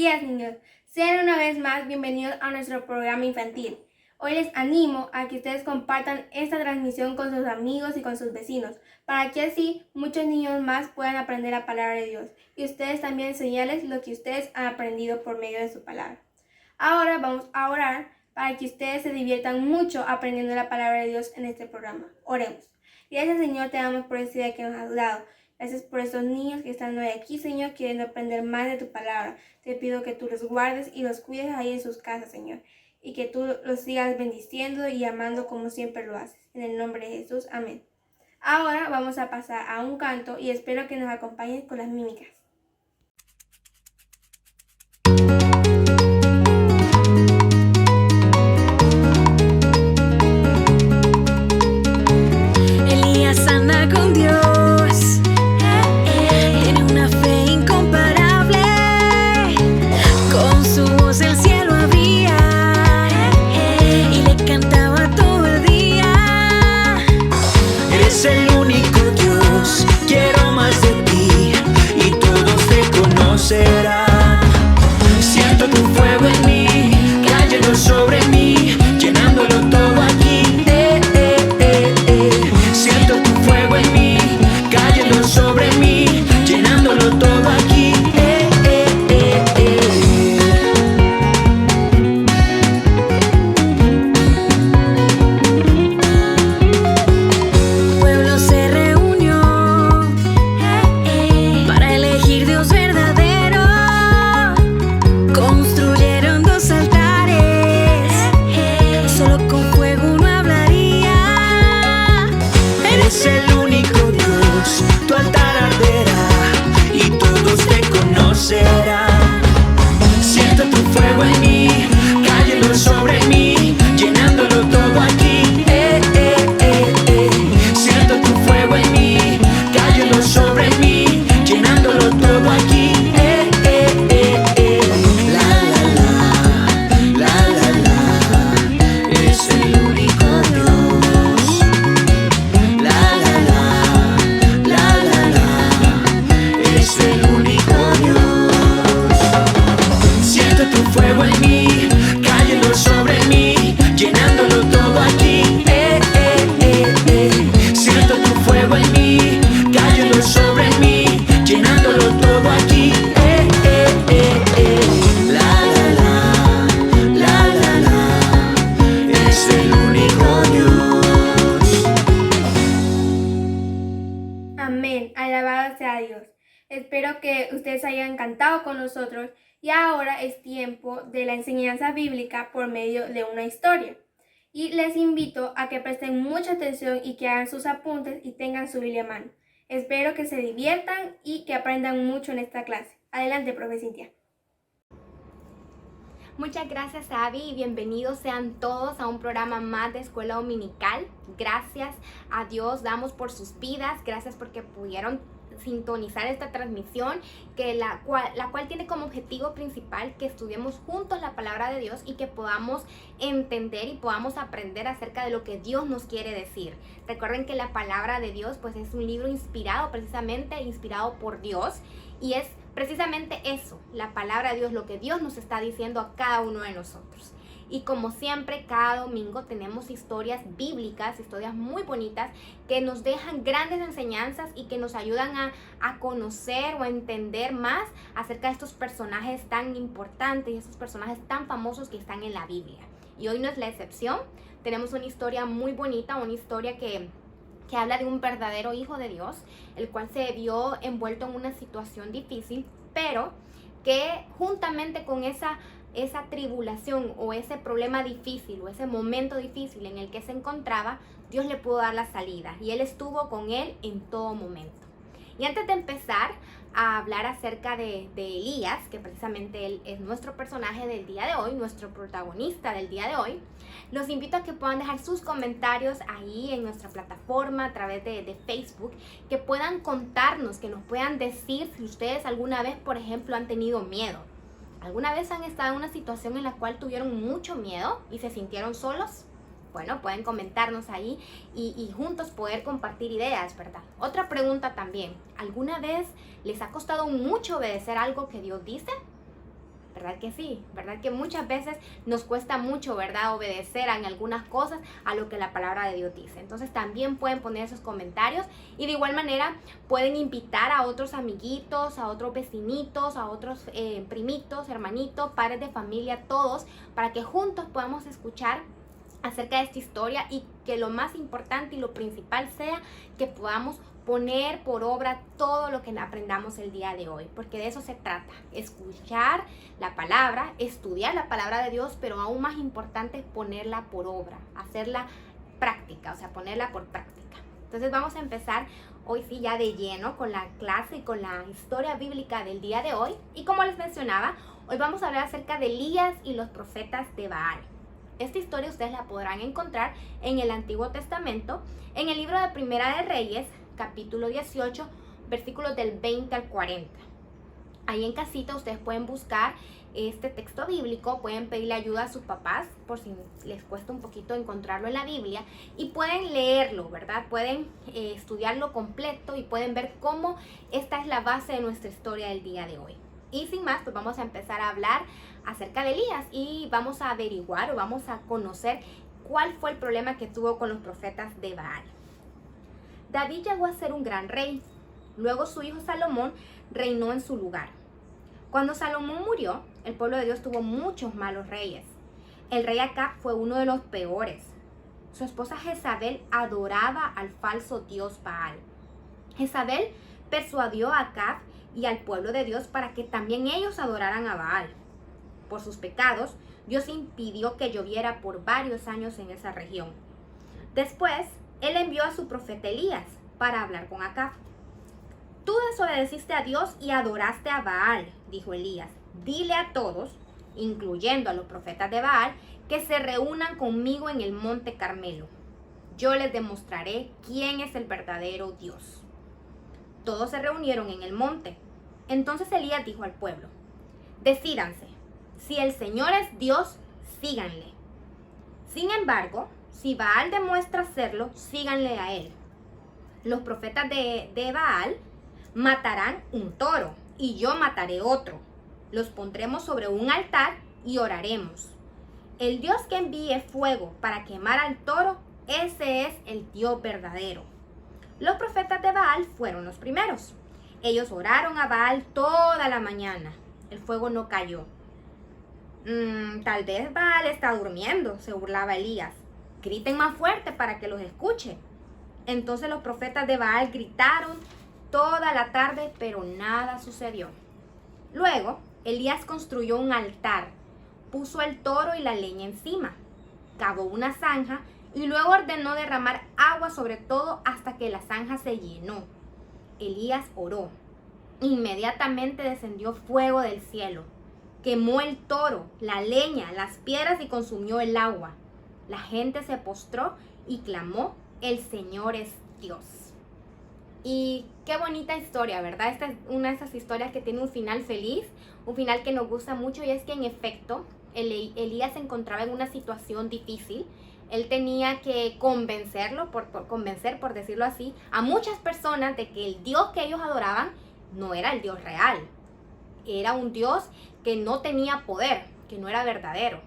días, niños. Sean una vez más bienvenidos a nuestro programa infantil. Hoy les animo a que ustedes compartan esta transmisión con sus amigos y con sus vecinos, para que así muchos niños más puedan aprender la palabra de Dios y ustedes también enseñarles lo que ustedes han aprendido por medio de su palabra. Ahora vamos a orar para que ustedes se diviertan mucho aprendiendo la palabra de Dios en este programa. Oremos. Gracias, Señor, te damos por ese día que nos has dado. Gracias por estos niños que están hoy aquí, Señor, queriendo aprender más de tu palabra. Te pido que tú los guardes y los cuides ahí en sus casas, Señor, y que tú los sigas bendiciendo y amando como siempre lo haces. En el nombre de Jesús, amén. Ahora vamos a pasar a un canto y espero que nos acompañen con las mímicas. Elías anda con Dios. El cielo abría y le cantaba todo el día. Eres el único Dios, quiero más de ti y todos te conocerán. Siento tu fuego en mí, cayendo sobre mí, llenándolo todo aquí. Siento tu fuego en mí, cayendo sobre mí, llenándolo todo aquí. Siento tu fuego en mí, cayendo sobre mí, llenándolo todo aquí. Siento tu fuego en mí, cayendo sobre mí, llenándolo todo aquí. Eres el único Dios. Eres el único Dios. Siento tu fuego en mí, cayendo sobre mí, llenándolo todo aquí. Siento tu fuego en mí, cayendo sobre mí, llenándolo todo aquí. Eres el único Dios. Amén. Alabado sea Dios. Espero que ustedes hayan cantado con nosotros y ahora es tiempo de la enseñanza bíblica por medio de una historia. Y les invito a que presten mucha atención y que hagan sus apuntes y tengan su Biblia a mano. Espero que se diviertan y que aprendan mucho en esta clase. Adelante, profe Cintia. Muchas gracias, Abby, y bienvenidos sean todos a un programa más de Escuela Dominical. Gracias a Dios damos por sus vidas, gracias porque pudieron sintonizar esta transmisión, la cual tiene como objetivo principal que estudiemos juntos la palabra de Dios y que podamos entender y podamos aprender acerca de lo que Dios nos quiere decir. Recuerden que la palabra de Dios pues es un libro inspirado por Dios, y es precisamente eso, la palabra de Dios, lo que Dios nos está diciendo a cada uno de nosotros. Y como siempre, cada domingo tenemos historias bíblicas, historias muy bonitas que nos dejan grandes enseñanzas y que nos ayudan a conocer o a entender más acerca de estos personajes tan importantes y estos personajes tan famosos que están en la Biblia. Y hoy no es la excepción. Tenemos una historia muy bonita, una historia que habla de un verdadero hijo de Dios, el cual se vio envuelto en una situación difícil, pero que juntamente con esa tribulación o ese problema difícil o ese momento difícil en el que se encontraba, Dios le pudo dar la salida y Él estuvo con él en todo momento. Y antes de empezar a hablar acerca de Elías, que precisamente él es nuestro personaje del día de hoy, nuestro protagonista del día de hoy, los invito a que puedan dejar sus comentarios ahí en nuestra plataforma a través de Facebook, que puedan contarnos, que nos puedan decir si ustedes alguna vez, por ejemplo, han tenido miedo. ¿Alguna vez han estado en una situación en la cual tuvieron mucho miedo y se sintieron solos? Bueno, pueden comentarnos ahí y juntos poder compartir ideas, ¿verdad? Otra pregunta también, ¿alguna vez les ha costado mucho obedecer algo que Dios dice? ¿Verdad que sí? ¿Verdad que muchas veces nos cuesta mucho, ¿verdad? Obedecer en algunas cosas a lo que la palabra de Dios dice. Entonces también pueden poner esos comentarios y de igual manera pueden invitar a otros amiguitos, a otros vecinitos, a otros primitos, hermanitos, padres de familia, todos, para que juntos podamos escuchar acerca de esta historia y que lo más importante y lo principal sea que podamos poner por obra todo lo que aprendamos el día de hoy, porque de eso se trata, escuchar la palabra, estudiar la palabra de Dios, pero aún más importante es ponerla por obra, hacerla práctica, o sea, ponerla por práctica. Entonces vamos a empezar hoy sí ya de lleno con la clase y con la historia bíblica del día de hoy. Y como les mencionaba, hoy vamos a hablar acerca de Elías y los profetas de Baal. Esta historia ustedes la podrán encontrar en el Antiguo Testamento, en el libro de Primera de Reyes, capítulo 18, versículos del 20 al 40. Ahí en casita ustedes pueden buscar este texto bíblico, pueden pedirle ayuda a sus papás por si les cuesta un poquito encontrarlo en la Biblia y pueden leerlo, ¿verdad? Pueden estudiarlo completo y pueden ver cómo esta es la base de nuestra historia del día de hoy. Y sin más, pues vamos a empezar a hablar acerca de Elías y vamos a averiguar o vamos a conocer cuál fue el problema que tuvo con los profetas de Baal. David llegó a ser un gran rey. Luego su hijo Salomón reinó en su lugar. Cuando Salomón murió, el pueblo de Dios tuvo muchos malos reyes. El rey Acab fue uno de los peores. Su esposa Jezabel adoraba al falso dios Baal. Jezabel persuadió a Acab y al pueblo de Dios para que también ellos adoraran a Baal. Por sus pecados, Dios impidió que lloviera por varios años en esa región. Después, él envió a su profeta Elías para hablar con Acab. Tú desobedeciste a Dios y adoraste a Baal, dijo Elías. Dile a todos, incluyendo a los profetas de Baal, que se reúnan conmigo en el monte Carmelo. Yo les demostraré quién es el verdadero Dios. Todos se reunieron en el monte. Entonces Elías dijo al pueblo, decídanse, si el Señor es Dios, síganle. Sin embargo, si Baal demuestra serlo, síganle a él. Los profetas de Baal matarán un toro y yo mataré otro. Los pondremos sobre un altar y oraremos. El Dios que envíe fuego para quemar al toro, ese es el Dios verdadero. Los profetas de Baal fueron los primeros. Ellos oraron a Baal toda la mañana. El fuego no cayó. Tal vez Baal está durmiendo, se burlaba Elías. Griten más fuerte para que los escuche. Entonces los profetas de Baal gritaron toda la tarde, pero nada sucedió. Luego, Elías construyó un altar, puso el toro y la leña encima, cavó una zanja y luego ordenó derramar agua sobre todo hasta que la zanja se llenó. Elías oró. Inmediatamente descendió fuego del cielo, quemó el toro, la leña, las piedras y consumió el agua. La gente se postró y clamó, el Señor es Dios. Y qué bonita historia, ¿verdad? Esta es una de esas historias que tiene un final feliz, un final que nos gusta mucho, y es que en efecto Elías se encontraba en una situación difícil. Él tenía que convencerlo, convencer, por decirlo así, a muchas personas de que el Dios que ellos adoraban no era el Dios real. Era un Dios que no tenía poder, que no era verdadero.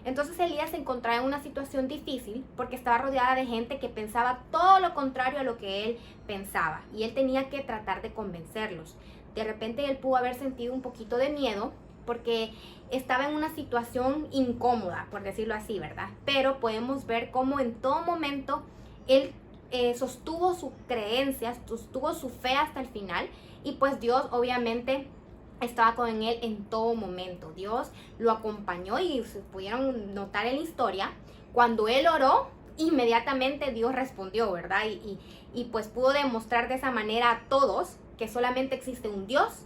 Entonces Elías se encontraba en una situación difícil porque estaba rodeada de gente que pensaba todo lo contrario a lo que él pensaba. Y él tenía que tratar de convencerlos. De repente él pudo haber sentido un poquito de miedo porque estaba en una situación incómoda, por decirlo así, ¿verdad? Pero podemos ver cómo en todo momento él sostuvo sus creencias, sostuvo su fe hasta el final. Y pues Dios obviamente estaba con él en todo momento. Dios lo acompañó y se pudieron notar en la historia. Cuando él oró, inmediatamente Dios respondió, ¿verdad? Y pues pudo demostrar de esa manera a todos que solamente existe un Dios,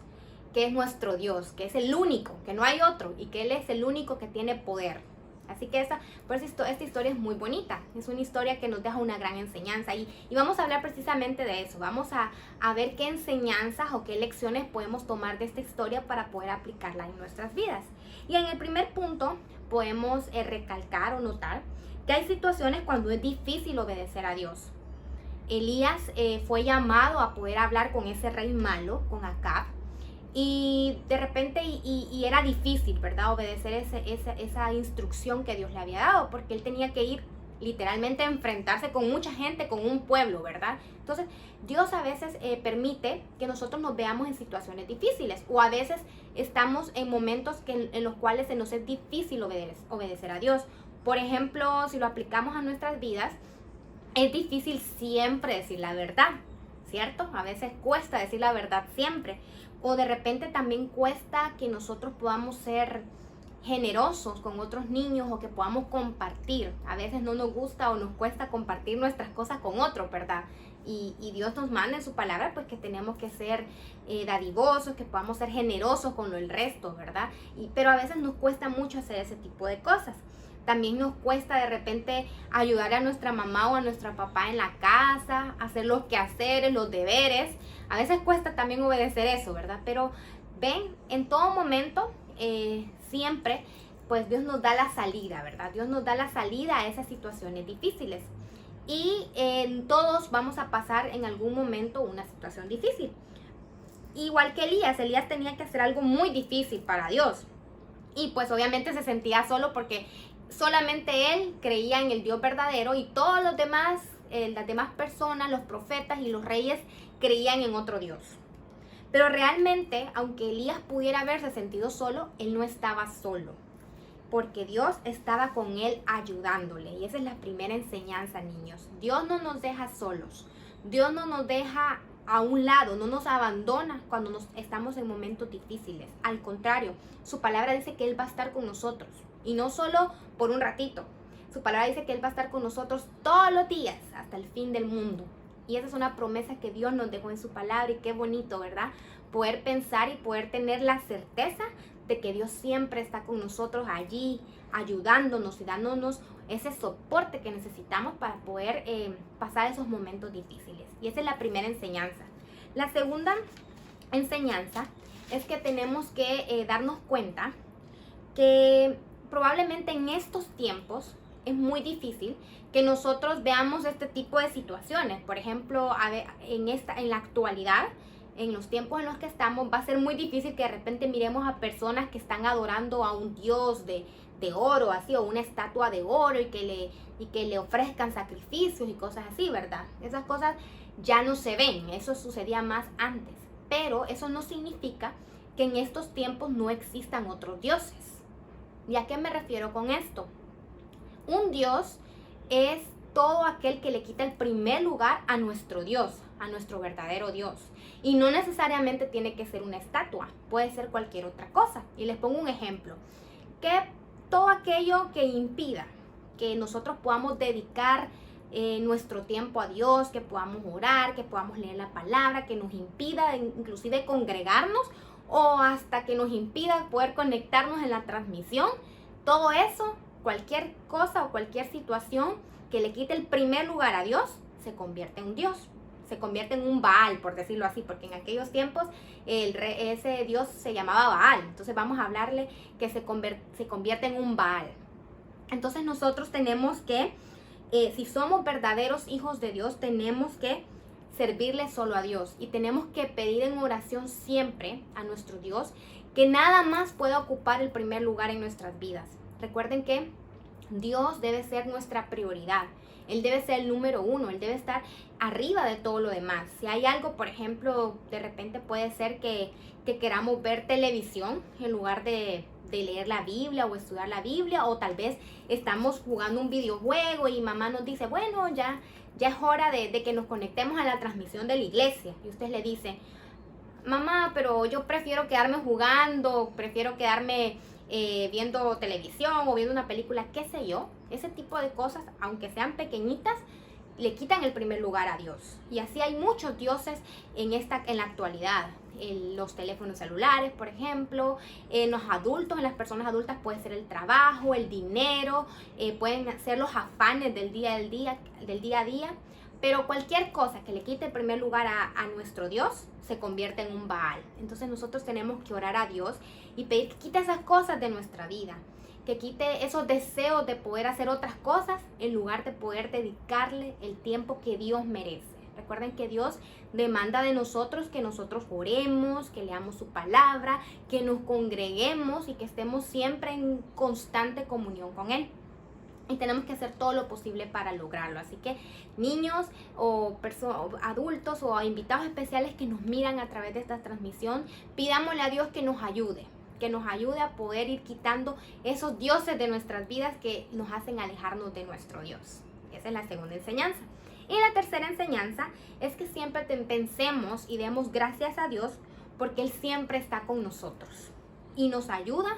que es nuestro Dios, que es el único, que no hay otro y que Él es el único que tiene poder. Así que por eso esta historia es muy bonita, es una historia que nos deja una gran enseñanza y vamos a hablar precisamente de eso. Vamos a ver qué enseñanzas o qué lecciones podemos tomar de esta historia para poder aplicarla en nuestras vidas. Y en el primer punto podemos recalcar o notar que hay situaciones cuando es difícil obedecer a Dios. Elías fue llamado a poder hablar con ese rey malo, con Acab, Y de repente, y era difícil, ¿verdad? Obedecer esa instrucción que Dios le había dado, porque él tenía que ir literalmente a enfrentarse con mucha gente, con un pueblo, ¿verdad? Entonces, Dios a veces permite que nosotros nos veamos en situaciones difíciles, o a veces estamos en momentos en los cuales se nos es difícil obedecer a Dios. Por ejemplo, si lo aplicamos a nuestras vidas, es difícil siempre decir la verdad, ¿cierto? A veces cuesta decir la verdad siempre. O de repente también cuesta que nosotros podamos ser generosos con otros niños o que podamos compartir. A veces no nos gusta o nos cuesta compartir nuestras cosas con otros, ¿verdad? Y Dios nos manda en su palabra pues que tenemos que ser dadivosos, que podamos ser generosos con el resto, ¿verdad? Pero a veces nos cuesta mucho hacer ese tipo de cosas. También nos cuesta de repente ayudar a nuestra mamá o a nuestro papá en la casa, hacer los quehaceres, los deberes. A veces cuesta también obedecer eso, ¿verdad? Pero ven, en todo momento, siempre, pues Dios nos da la salida, ¿verdad? Dios nos da la salida a esas situaciones difíciles. Y todos vamos a pasar en algún momento una situación difícil. Igual que Elías tenía que hacer algo muy difícil para Dios. Y pues obviamente se sentía solo porque solamente él creía en el Dios verdadero y todos los demás, las demás personas, los profetas y los reyes creían en otro Dios. Pero realmente, aunque Elías pudiera haberse sentido solo, él no estaba solo, porque Dios estaba con él ayudándole. Y esa es la primera enseñanza, niños. Dios no nos deja solos. Dios no nos deja a un lado, no nos abandona cuando estamos en momentos difíciles. Al contrario, su palabra dice que Él va a estar con nosotros. Y no solo por un ratito. Su palabra dice que Él va a estar con nosotros todos los días hasta el fin del mundo. Y esa es una promesa que Dios nos dejó en su palabra. Y qué bonito, ¿verdad? Poder pensar y poder tener la certeza de que Dios siempre está con nosotros allí, ayudándonos y dándonos ese soporte que necesitamos para poder pasar esos momentos difíciles. Y esa es la primera enseñanza. La segunda enseñanza es que tenemos que darnos cuenta que probablemente en estos tiempos es muy difícil que nosotros veamos este tipo de situaciones. Por ejemplo, en la actualidad, en los tiempos en los que estamos, va a ser muy difícil que de repente miremos a personas que están adorando a un dios de oro, así, o una estatua de oro y que le ofrezcan sacrificios y cosas así, ¿verdad? Esas cosas ya no se ven, eso sucedía más antes. Pero eso no significa que en estos tiempos no existan otros dioses. ¿Y a qué me refiero con esto? Un Dios es todo aquel que le quita el primer lugar a nuestro Dios, a nuestro verdadero Dios. Y no necesariamente tiene que ser una estatua, puede ser cualquier otra cosa. Y les pongo un ejemplo. Que todo aquello que impida que nosotros podamos dedicar nuestro tiempo a Dios, que podamos orar, que podamos leer la palabra, que nos impida inclusive congregarnos, o hasta que nos impida poder conectarnos en la transmisión, todo eso, cualquier cosa o cualquier situación que le quite el primer lugar a Dios, se convierte en un Dios, se convierte en un Baal, por decirlo así, porque en aquellos tiempos ese Dios se llamaba Baal. Entonces vamos a hablarle que se convierte en un Baal. Entonces nosotros tenemos que, si somos verdaderos hijos de Dios, tenemos que servirle solo a Dios y tenemos que pedir en oración siempre a nuestro Dios que nada más pueda ocupar el primer lugar en nuestras vidas. Recuerden que Dios debe ser nuestra prioridad. Él debe ser el número uno, Él debe estar arriba de todo lo demás. Si hay algo, por ejemplo, de repente puede ser que queramos ver televisión en lugar de leer la Biblia o estudiar la Biblia, o tal vez estamos jugando un videojuego y mamá nos dice, bueno, ya es hora de que nos conectemos a la transmisión de la iglesia. Y usted le dice, mamá, pero yo prefiero quedarme jugando, prefiero quedarme viendo televisión o viendo una película, qué sé yo. Ese tipo de cosas, aunque sean pequeñitas, le quitan el primer lugar a Dios. Y así hay muchos dioses en la actualidad. Los teléfonos celulares, por ejemplo, en los adultos, en las personas adultas puede ser el trabajo, el dinero, pueden ser los afanes del día a día, pero cualquier cosa que le quite el primer lugar a nuestro Dios se convierte en un Baal. Entonces nosotros tenemos que orar a Dios y pedir que quite esas cosas de nuestra vida, que quite esos deseos de poder hacer otras cosas en lugar de poder dedicarle el tiempo que Dios merece. Recuerden que Dios demanda de nosotros que nosotros oremos, que leamos su palabra, que nos congreguemos y que estemos siempre en constante comunión con Él. Y tenemos que hacer todo lo posible para lograrlo. Así que niños o adultos o invitados especiales que nos miran a través de esta transmisión, pidámosle a Dios que nos ayude a poder ir quitando esos dioses de nuestras vidas que nos hacen alejarnos de nuestro Dios. Esa es la segunda enseñanza. Y la tercera enseñanza es que siempre pensemos y demos gracias a Dios porque Él siempre está con nosotros y nos ayuda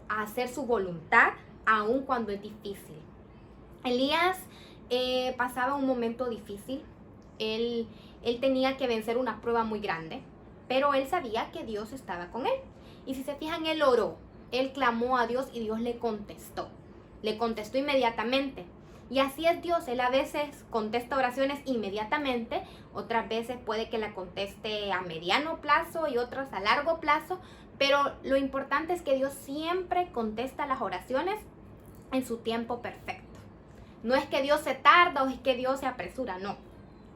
a hacer su voluntad aun cuando es difícil. Elías pasaba un momento difícil. Él tenía que vencer una prueba muy grande, pero él sabía que Dios estaba con él. Y si se fijan, él oró, él clamó a Dios y Dios le contestó inmediatamente. Y así es Dios, Él a veces contesta oraciones inmediatamente, otras veces puede que la conteste a mediano plazo y otras a largo plazo, pero lo importante es que Dios siempre contesta las oraciones en su tiempo perfecto. No es que Dios se tarda o es que Dios se apresura, no.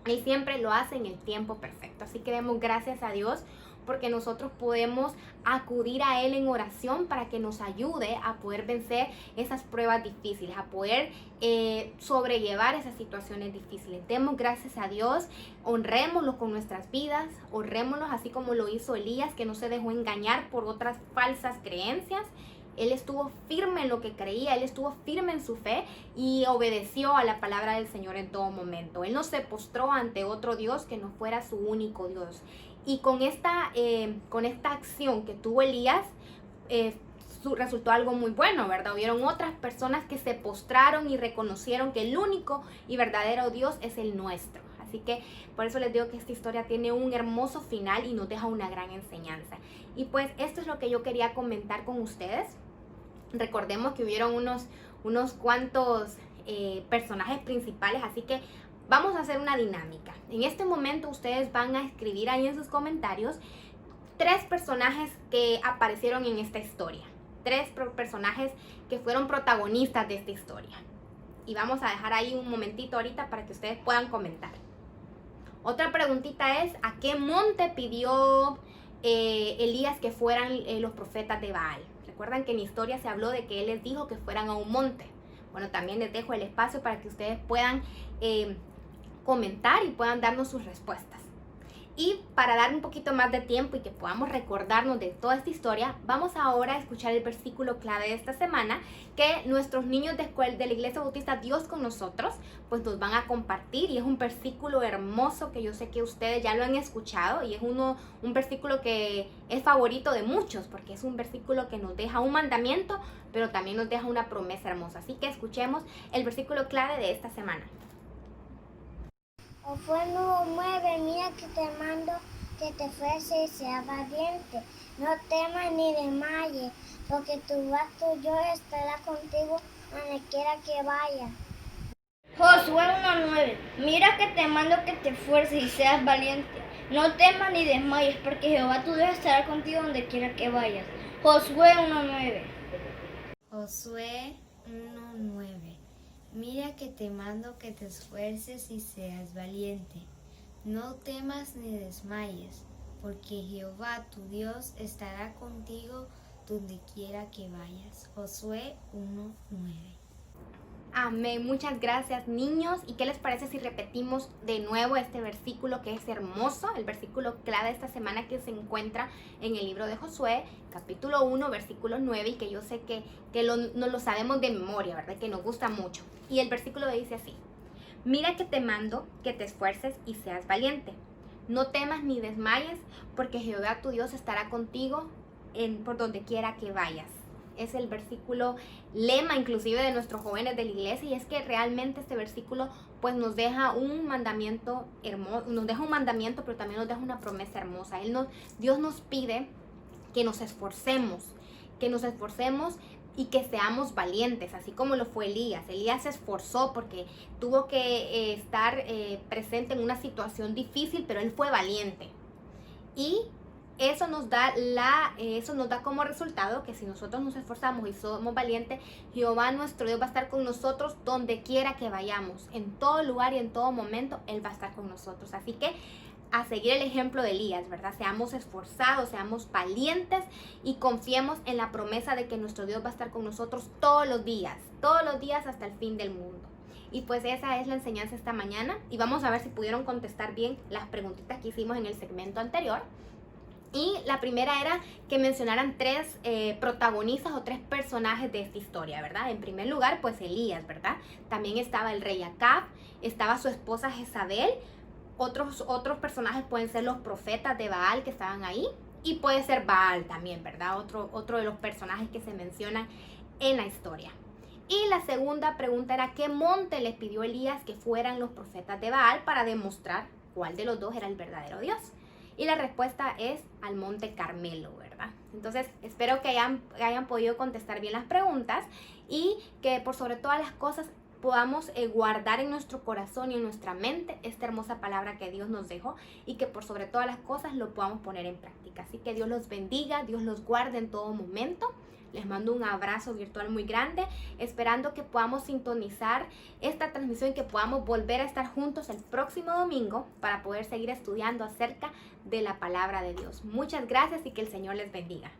Él siempre lo hace en el tiempo perfecto. Así que demos gracias a Dios porque nosotros podemos acudir a Él en oración para que nos ayude a poder vencer esas pruebas difíciles, a poder sobrellevar esas situaciones difíciles. Demos gracias a Dios, honrémoslo con nuestras vidas, honrémoslo así como lo hizo Elías, que no se dejó engañar por otras falsas creencias. Él estuvo firme en lo que creía, él estuvo firme en su fe y obedeció a la palabra del Señor en todo momento. Él no se postró ante otro Dios que no fuera su único Dios. Y con esta acción que tuvo Elías, resultó algo muy bueno, ¿verdad? Hubieron otras personas que se postraron y reconocieron que el único y verdadero Dios es el nuestro. Así que por eso les digo que esta historia tiene un hermoso final y nos deja una gran enseñanza. Y pues esto es lo que yo quería comentar con ustedes. Recordemos que hubieron unos cuantos personajes principales, así que vamos a hacer una dinámica. En este momento ustedes van a escribir ahí en sus comentarios 3 personajes que aparecieron en esta historia. 3 personajes que fueron protagonistas de esta historia. Y vamos a dejar ahí un momentito ahorita para que ustedes puedan comentar. Otra preguntita es, ¿a qué monte pidió Elías que fueran los profetas de Baal? Recuerdan que en la historia se habló de que él les dijo que fueran a un monte. Bueno, también les dejo el espacio para que ustedes puedan comentar y puedan darnos sus respuestas. Y para dar un poquito más de tiempo y que podamos recordarnos de toda esta historia, vamos ahora a escuchar el versículo clave de esta semana que nuestros niños de la Iglesia Bautista Dios con Nosotros pues nos van a compartir, y es un versículo hermoso que yo sé que ustedes ya lo han escuchado y es un versículo que es favorito de muchos porque es un versículo que nos deja un mandamiento pero también nos deja una promesa hermosa. Así que escuchemos el versículo clave de esta semana. Josué 9, mira que te mando que te esfuerces y seas valiente. No temas ni desmayes, porque tu Dios estará contigo donde quiera que vayas. Josué 1:9. Mira que te mando que te esfuerces y seas valiente. No temas ni desmayes, porque Jehová tu Dios estará contigo donde quiera que vayas. Josué 1:9. Josué 1:9. Mira que te mando que te esfuerces y seas valiente. No temas ni desmayes, porque Jehová tu Dios estará contigo donde quiera que vayas. Josué 1:9. Amén, muchas gracias niños. ¿Y qué les parece si repetimos de nuevo este versículo que es hermoso? El versículo clave de esta semana que se encuentra en el libro de Josué, capítulo 1, versículo 9, y que yo sé que no lo sabemos de memoria, ¿verdad? Que nos gusta mucho. Y el versículo dice así: mira que te mando que te esfuerces y seas valiente. No temas ni desmayes, porque Jehová tu Dios estará contigo por donde quiera que vayas. Es el versículo lema inclusive de nuestros jóvenes de la iglesia, y es que realmente este versículo pues nos deja un mandamiento hermoso, pero también nos deja una promesa hermosa. Dios nos pide que nos esforcemos y que seamos valientes, así como lo fue Elías. Elías se esforzó porque tuvo que estar presente en una situación difícil, pero él fue valiente. Y eso nos da como resultado que si nosotros nos esforzamos y somos valientes, Jehová nuestro Dios va a estar con nosotros donde quiera que vayamos, en todo lugar y en todo momento Él va a estar con nosotros. Así que a seguir el ejemplo de Elías, ¿verdad? Seamos esforzados, seamos valientes y confiemos en la promesa de que nuestro Dios va a estar con nosotros todos los días hasta el fin del mundo. Y pues esa es la enseñanza esta mañana, y vamos a ver si pudieron contestar bien las preguntitas que hicimos en el segmento anterior. Y la primera era que mencionaran 3 protagonistas o 3 personajes de esta historia, ¿verdad? En primer lugar, pues Elías, ¿verdad? También estaba el rey Acab, estaba su esposa Jezabel. Otros personajes pueden ser los profetas de Baal que estaban ahí, y puede ser Baal también, ¿verdad? Otro de los personajes que se mencionan en la historia. Y la segunda pregunta era ¿qué monte les pidió Elías que fueran los profetas de Baal para demostrar cuál de los dos era el verdadero Dios? Y la respuesta es al monte Carmelo, ¿verdad? Entonces espero que hayan podido contestar bien las preguntas, y que por sobre todas las cosas podamos guardar en nuestro corazón y en nuestra mente esta hermosa palabra que Dios nos dejó, y que por sobre todas las cosas lo podamos poner en práctica. Así que Dios los bendiga, Dios los guarde en todo momento. Les mando un abrazo virtual muy grande, esperando que podamos sintonizar esta transmisión y que podamos volver a estar juntos el próximo domingo para poder seguir estudiando acerca de la palabra de Dios. Muchas gracias y que el Señor les bendiga.